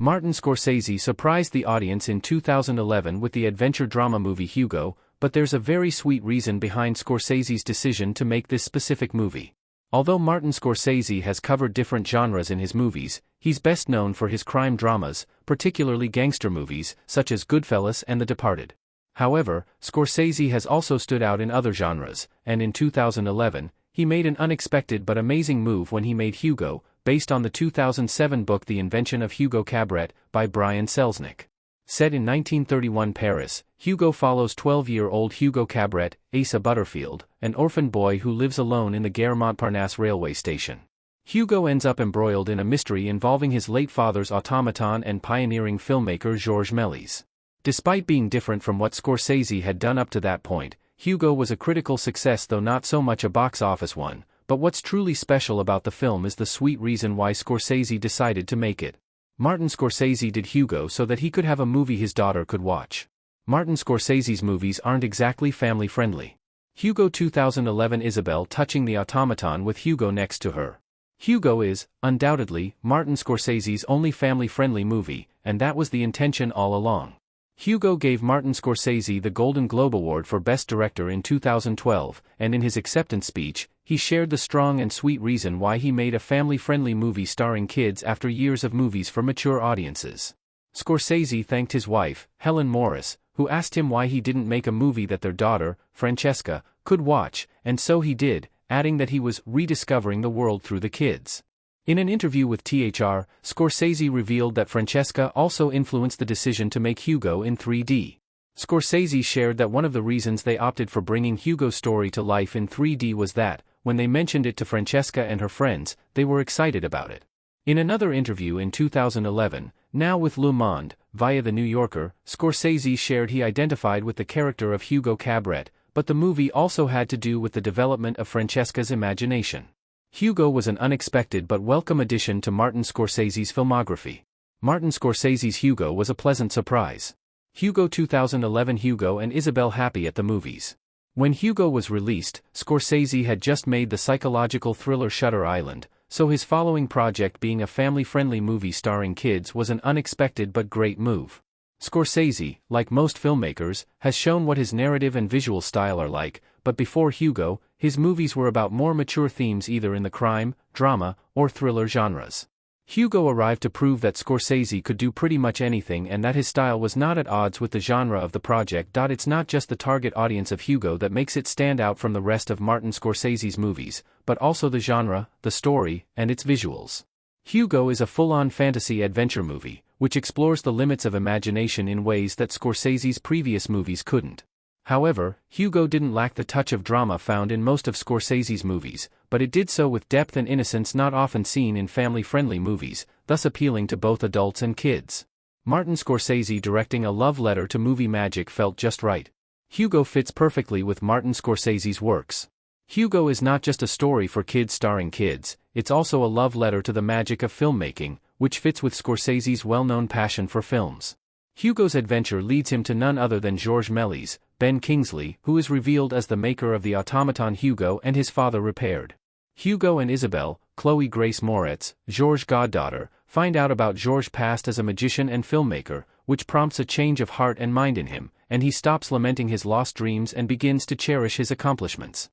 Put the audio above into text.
Martin Scorsese surprised the audience in 2011 with the adventure drama movie Hugo, but there's a very sweet reason behind Scorsese's decision to make this specific movie. Although Martin Scorsese has covered different genres in his movies, he's best known for his crime dramas, particularly gangster movies, such as Goodfellas and The Departed. However, Scorsese has also stood out in other genres, and in 2011, he made an unexpected but amazing move when he made Hugo, based on the 2007 book The Invention of Hugo Cabret, by Brian Selznick. Set in 1931 Paris, Hugo follows 12-year-old Hugo Cabret, Asa Butterfield, an orphan boy who lives alone in the Gare Montparnasse railway station. Hugo ends up embroiled in a mystery involving his late father's automaton and pioneering filmmaker Georges Méliès. Despite being different from what Scorsese had done up to that point, Hugo was a critical success, though not so much a box office one, but what's truly special about the film is the sweet reason why Scorsese decided to make it. Martin Scorsese did Hugo so that he could have a movie his daughter could watch. Martin Scorsese's movies aren't exactly family-friendly. Hugo 2011 Isabel touching the automaton with Hugo next to her. Hugo is, undoubtedly, Martin Scorsese's only family-friendly movie, and that was the intention all along. Hugo gave Martin Scorsese the Golden Globe Award for Best Director in 2012, and in his acceptance speech, he shared the strong and sweet reason why he made a family-friendly movie starring kids after years of movies for mature audiences. Scorsese thanked his wife, Helen Morris, who asked him why he didn't make a movie that their daughter, Francesca, could watch, and so he did, adding that he was rediscovering the world through the kids. In an interview with THR, Scorsese revealed that Francesca also influenced the decision to make Hugo in 3D. Scorsese shared that one of the reasons they opted for bringing Hugo's story to life in 3D was that, when they mentioned it to Francesca and her friends, they were excited about it. In another interview in 2011, now with Le Monde, via The New Yorker, Scorsese shared he identified with the character of Hugo Cabret, but the movie also had to do with the development of Francesca's imagination. Hugo was an unexpected but welcome addition to Martin Scorsese's filmography. Martin Scorsese's Hugo was a pleasant surprise. Hugo 2011 Hugo and Isabel happy at the movies. When Hugo was released, Scorsese had just made the psychological thriller Shutter Island, so his following project being a family-friendly movie starring kids was an unexpected but great move. Scorsese, like most filmmakers, has shown what his narrative and visual style are like, but before Hugo, his movies were about more mature themes either in the crime, drama, or thriller genres. Hugo arrived to prove that Scorsese could do pretty much anything and that his style was not at odds with the genre of the project. It's not just the target audience of Hugo that makes it stand out from the rest of Martin Scorsese's movies, but also the genre, the story, and its visuals. Hugo is a full-on fantasy adventure movie, which explores the limits of imagination in ways that Scorsese's previous movies couldn't. However, Hugo didn't lack the touch of drama found in most of Scorsese's movies, but it did so with depth and innocence not often seen in family-friendly movies, thus appealing to both adults and kids. Martin Scorsese directing a love letter to movie magic felt just right. Hugo fits perfectly with Martin Scorsese's works. Hugo is not just a story for kids starring kids, it's also a love letter to the magic of filmmaking, which fits with Scorsese's well-known passion for films. Hugo's adventure leads him to none other than Georges Méliès, Ben Kingsley, who is revealed as the maker of the automaton Hugo and his father repaired. Hugo and Isabel, Chloe Grace Moretz, Georges' goddaughter, find out about Georges' past as a magician and filmmaker, which prompts a change of heart and mind in him, and he stops lamenting his lost dreams and begins to cherish his accomplishments.